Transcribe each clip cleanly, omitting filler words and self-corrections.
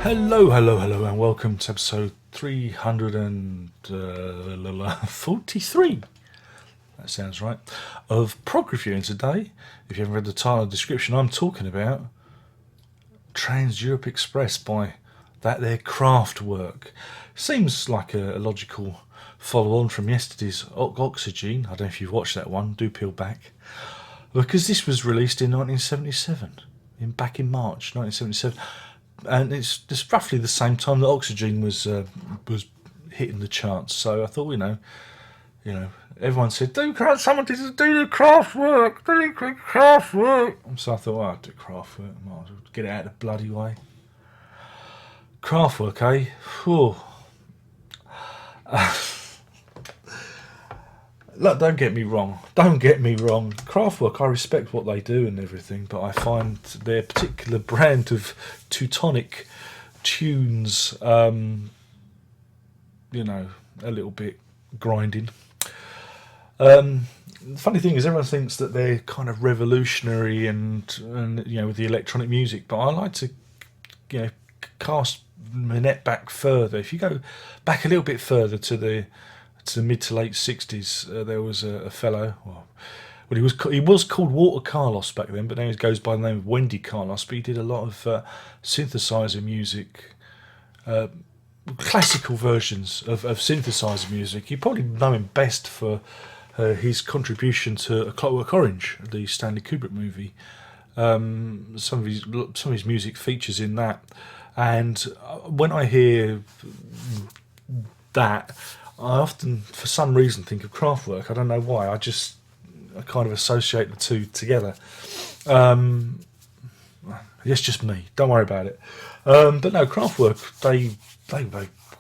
Hello, hello, hello, and welcome to episode 343. That sounds right. Of Prog Review. And today, if you haven't read the title and description, I'm talking about Trans Europe Express by that there Kraftwerk. Seems like a logical follow on from yesterday's Oxygen. I don't know if you've watched that one, do peel back. Because this was released in 1977, back in March 1977. And it's just roughly the same time that Oxygen was hitting the charts. So I thought, everyone said, someone did do the Kraftwerk, do the Kraftwerk. So I thought, I'll do Kraftwerk, I might as well get it out of the bloody way. Kraftwerk, eh? Whew. Look, don't get me wrong. Kraftwerk, I respect what they do and everything, but I find their particular brand of Teutonic tunes, a little bit grinding. The funny thing is, everyone thinks that they're kind of revolutionary and with the electronic music, but I like to, cast my net back further. If you go back a little bit further to the mid to late 60s, there was a fellow. He was called Walter Carlos back then, but now he goes by the name of Wendy Carlos. But he did a lot of synthesizer music, classical versions of synthesizer music. You probably know him best for his contribution to A Clockwork Orange, the Stanley Kubrick movie. Some of his music features in that, and when I hear that, I often, for some reason, think of Kraftwerk. I don't know why. I kind of associate the two together. It's just me. Don't worry about it. But no, Kraftwerk, they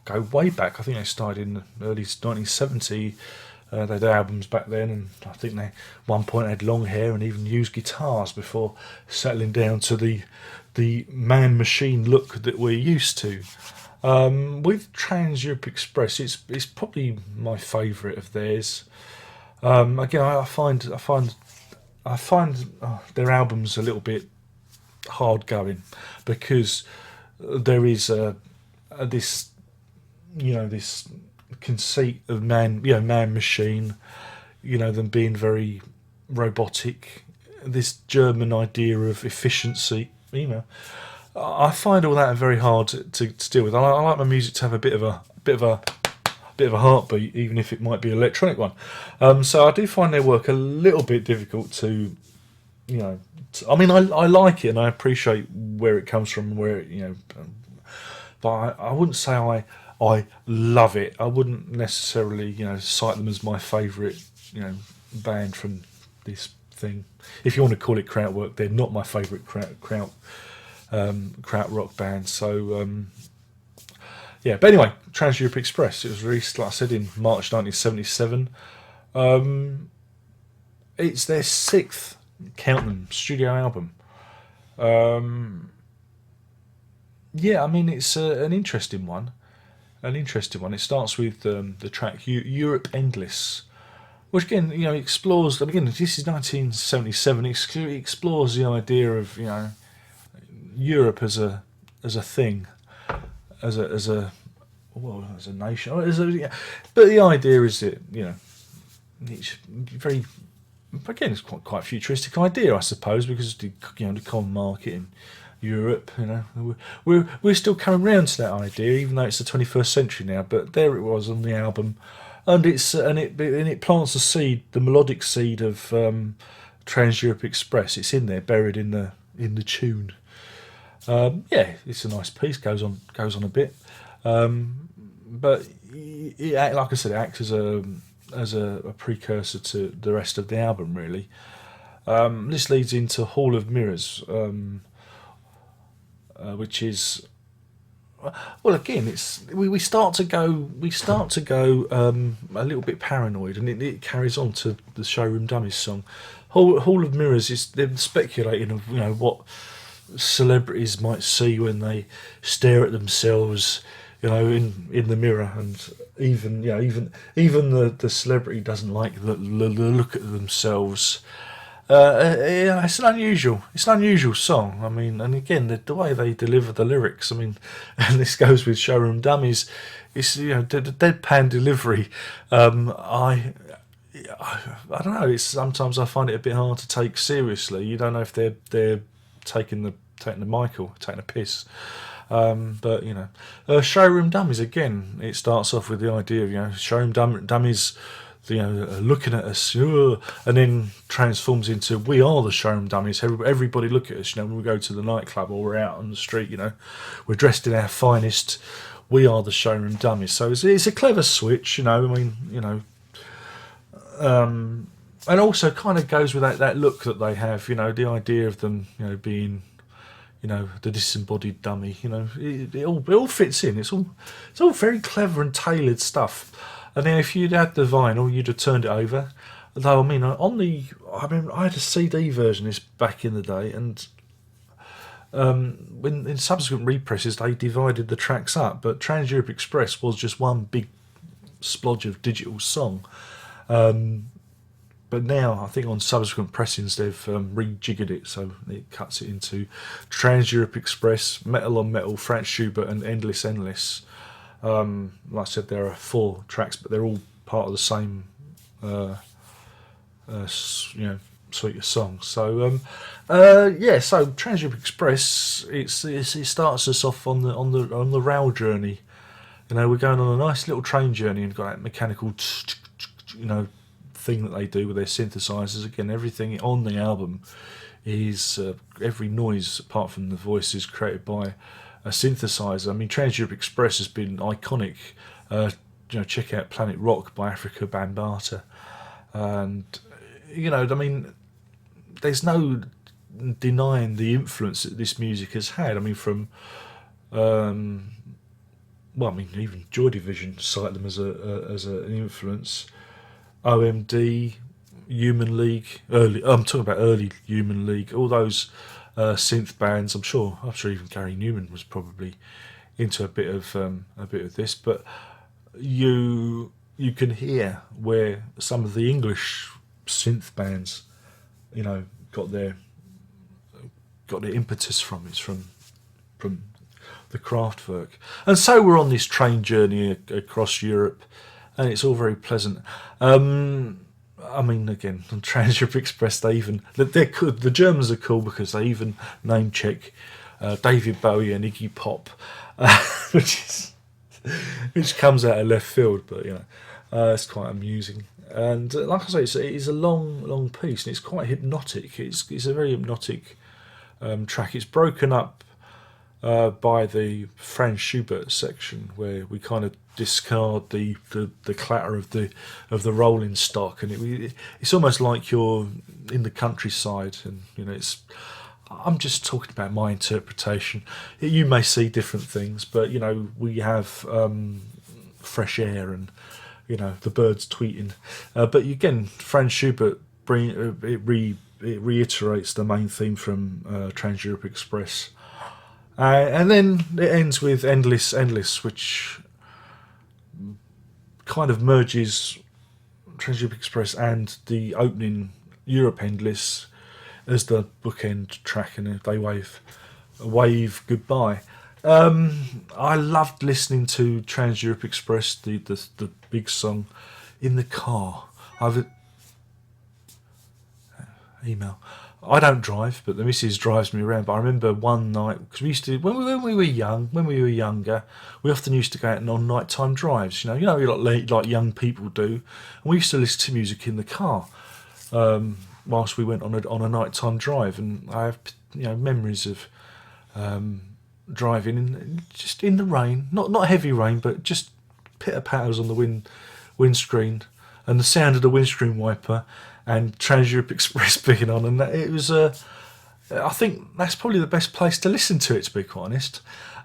go way back. I think they started in the early 1970s. They had albums back then, and I think they at one point had long hair and even used guitars before settling down to the man-machine look that we're used to. With Trans Europe Express, it's probably my favourite of theirs. Again, I find their albums a little bit hard going because there is this conceit of man machine, them being very robotic. This German idea of efficiency, I find all that very hard to deal with. I like my music to have a bit of a heartbeat, even if it might be an electronic one. So I do find their work a little bit difficult to, I like it and I appreciate where it comes from, but I wouldn't say I love it. I wouldn't necessarily, cite them as my favourite, band from this thing. If you want to call it Kraftwerk, they're not my favourite krautrock band. So but anyway, Trans Europe Express, it was released, like I said, in March 1977. It's their sixth, count them, studio album. It's an interesting one. It starts with the track Europe Endless, which again, explores. Again, this is 1977. It explores the idea of Europe as a thing, as a nation. But the idea is that it's very, again, it's quite futuristic idea, I suppose, because the common market in Europe, we're still coming round to that idea, even though it's the 21st century now. But there it was on the album, and it plants the melodic seed of Trans Europe Express. It's in there, buried in the tune. It's a nice piece. Goes on a bit, but it, like I said, it acts as a precursor to the rest of the album. Really, this leads into Hall of Mirrors, which is, well, again, we start to go a little bit paranoid, and it carries on to the Showroom Dummies song. Hall of Mirrors is them speculating of what celebrities might see when they stare at themselves, in the mirror, and even the celebrity doesn't like the look at themselves. Yeah, it's an unusual song. I mean, and again, the way they deliver the lyrics. I mean, and this goes with Showroom Dummies. It's the deadpan delivery. I don't know. It's sometimes I find it a bit hard to take seriously. You don't know if they're taking the mic or taking a piss. But Showroom Dummies again. It starts off with the idea of showroom dummies, looking at us, and then transforms into we are the showroom dummies. Everybody look at us. When we go to the nightclub or we're out on the street, we're dressed in our finest. We are the showroom dummies. So it's a clever switch. And also kind of goes with that look that they have. The idea of them, being the disembodied dummy. It all fits in. It's all very clever and tailored stuff. And then if you'd had the vinyl, you'd have turned it over. Though I had a CD version of this back in the day, and when in subsequent represses they divided the tracks up. But Trans Europe Express was just one big splodge of digital song. But now, I think on subsequent pressings, they've rejiggered it, so it cuts it into Trans Europe Express, Metal on Metal, Franz Schubert, and Endless Endless. Like I said, there are 4 tracks, but they're all part of the same, suite of songs. So, so Trans Europe Express, it starts us off on the rail journey. We're going on a nice little train journey and got that mechanical, thing that they do with their synthesizers. Again, everything on the album is every noise apart from the voice is created by a synthesizer. I mean, Trans Europe Express has been iconic. Check out Planet Rock by Africa Bambaataa, and there's no denying the influence that this music has had. I mean, from even Joy Division cite them as an influence. OMD, Human League, I'm talking about early Human League, all those synth bands. I'm sure even Gary Newman was probably into a bit of this, but you can hear where some of the English synth bands, got their impetus from. It's from the Kraftwerk, and so we're on this train journey across Europe. And it's all very pleasant. I mean, again, on Trans Europe Express, the Germans are cool because they even name check David Bowie and Iggy Pop, which comes out of left field, but it's quite amusing. And like I say, it is a long piece, and it's quite hypnotic. It's a very hypnotic track. It's broken up by the Franz Schubert section, where we kind of discard the clatter of the rolling stock, and it's almost like you're in the countryside, and I'm just talking about my interpretation. You may see different things, but we have fresh air and the birds tweeting. But again, Franz Schubert reiterates the main theme from Trans Europe Express. And then it ends with Endless Endless, which kind of merges Trans Europe Express and the opening Europe Endless as the bookend track, and they wave goodbye. I loved listening to Trans Europe Express, the big song, in the car. Email. I don't drive, but the missus drives me around. But I remember one night, because we used to, when we were younger, we often used to go out on nighttime drives. Like young people do. And we used to listen to music in the car whilst we went on a nighttime drive. And I have memories of driving just in the rain, not heavy rain, but just pitter patters on the windscreen, and the sound of the windscreen wiper. And Trans Europe Express being on, and it was I think that's probably the best place to listen to it, to be quite honest.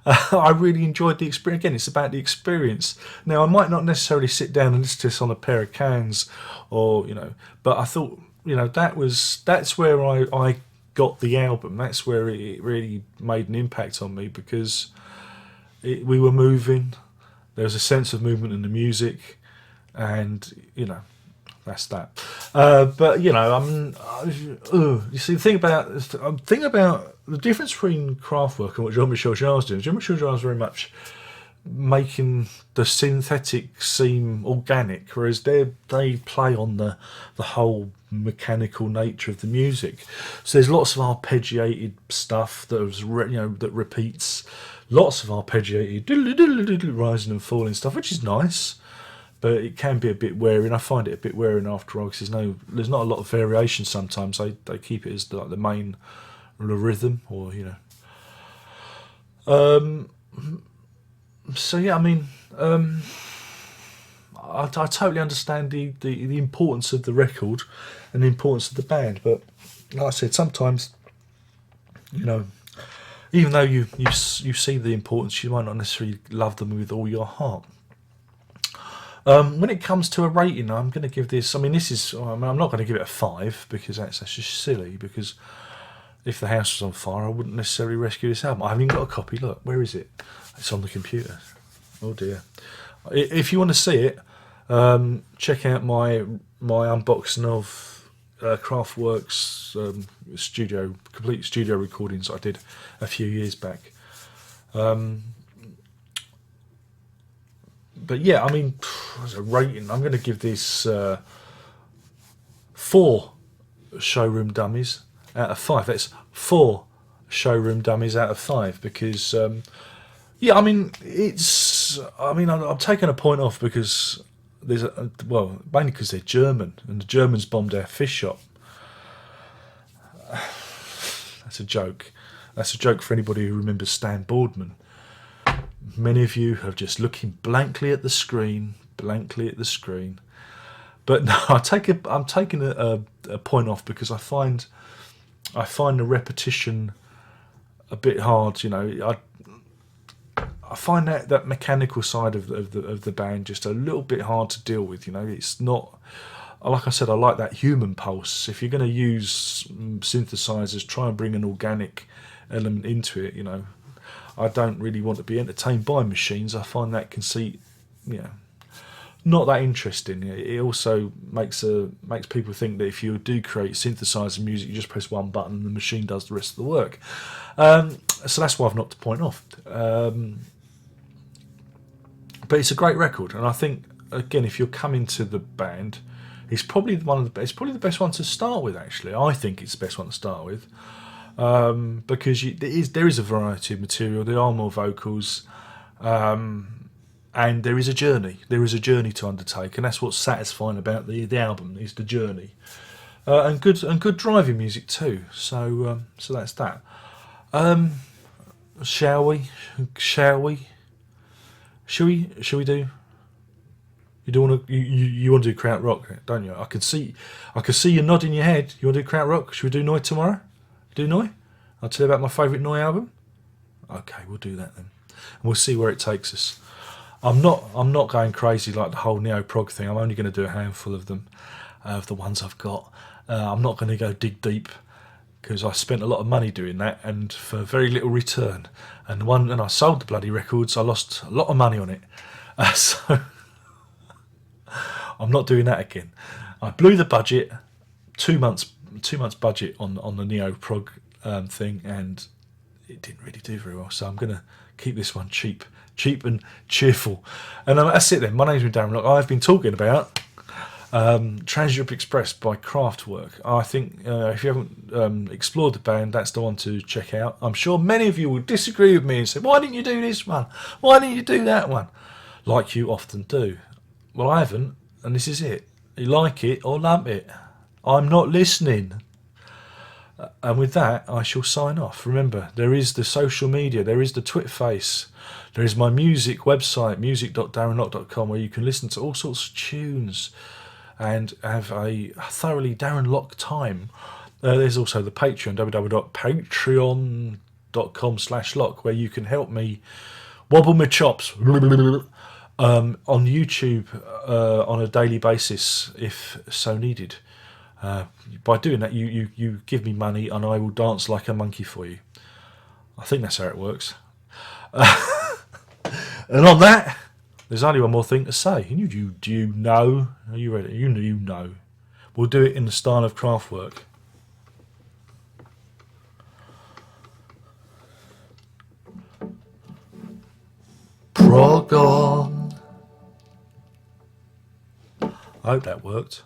I really enjoyed the experience. Again, it's about the experience. Now, I might not necessarily sit down and listen to this on a pair of cans, or but I thought that's where I got the album. That's where it really made an impact on me, because we were moving. There was a sense of movement in the music, and that's that. But you know, you see, I'm thinking about the difference between Kraftwerk and what Jean-Michel Jarre's doing. Jean-Michel Jarre's very much making the synthetic seem organic, whereas they play on the whole mechanical nature of the music. So there's lots of arpeggiated stuff that repeats, lots of arpeggiated rising and falling stuff, which is nice. But it can be a bit wearing. I find it a bit wearing after all because there's not a lot of variation. Sometimes they keep it as like the main rhythm, or you know. So yeah, I mean, I totally understand the importance of the record and the importance of the band, but like I said, sometimes, you know, even though you see the importance, you might not necessarily love them with all your heart. When it comes to a rating, I'm going to give this. I mean, I'm not going to give it a 5 because that's just silly. Because if the house was on fire, I wouldn't necessarily rescue this album. I haven't even got a copy. Look, where is it? It's on the computer. Oh dear. If you want to see it, check out my unboxing of Kraftwerk's complete studio recordings I did a few years back. But yeah, I mean, as a rating, I'm going to give this 4 showroom dummies out of 5. That's 4 showroom dummies out of 5 because, yeah, I mean, I'm taking a point off because mainly because they're German and the Germans bombed our fish shop. That's a joke. That's a joke for anybody who remembers Stan Boardman. Many of you are just looking blankly at the screen. But no, I'm taking a point off because I find the repetition a bit hard. You know, I find that mechanical side of the band just a little bit hard to deal with. You know, it's not. Like I said, I like that human pulse. If you're going to use synthesizers, try and bring an organic element into it. You know. I don't really want to be entertained by machines. I find that conceit, not that interesting. It also makes people think that if you do create synthesizer music, you just press one button and the machine does the rest of the work. So that's why I've knocked the point off. But it's a great record, and I think again, if you're coming to the band, it's probably the best one to start with. Actually, I think it's the best one to start with. Because there is a variety of material, there are more vocals, and there is a journey. There is a journey to undertake, and that's what's satisfying about the album is the journey, and good driving music too. So that's that. Shall we do? You don't want to. You want to do Krautrock, don't you? I could see you nodding your head. You want to do Krautrock? Should we do Noi tomorrow? Do Noi? I'll tell you about my favourite Noi album. Okay, we'll do that then, and we'll see where it takes us. I'm not going crazy like the whole neo-prog thing. I'm only going to do a handful of them, of the ones I've got. I'm not going to go dig deep because I spent a lot of money doing that and for very little return. And I sold the bloody records. I lost a lot of money on it, so I'm not doing that again. I blew the budget. 2 months budget on the neo-prog thing, and it didn't really do very well. So I'm going to keep this one cheap and cheerful. And that's it then. My name's been Darren Lock. I've been talking about Trans-Europe Express by Kraftwerk. I think if you haven't explored the band, that's the one to check out. I'm sure many of you will disagree with me and say, why didn't you do this one? Why didn't you do that one? Like you often do. Well, I haven't, and this is it. You like it or lump it. I'm not listening. And with that, I shall sign off. Remember, there is the social media, there is the Twitface, there is my music website, music.darrenlock.com, where you can listen to all sorts of tunes and have a thoroughly Darren Lock time. There's also the Patreon, www.patreon.com/lock, where you can help me wobble my chops on YouTube on a daily basis, if so needed. By doing that, you give me money and I will dance like a monkey for you. I think that's how it works. And on that, there's only one more thing to say. Do you know? Are you ready? You know. We'll do it in the style of Kraftwerk. Prog on. I hope that worked.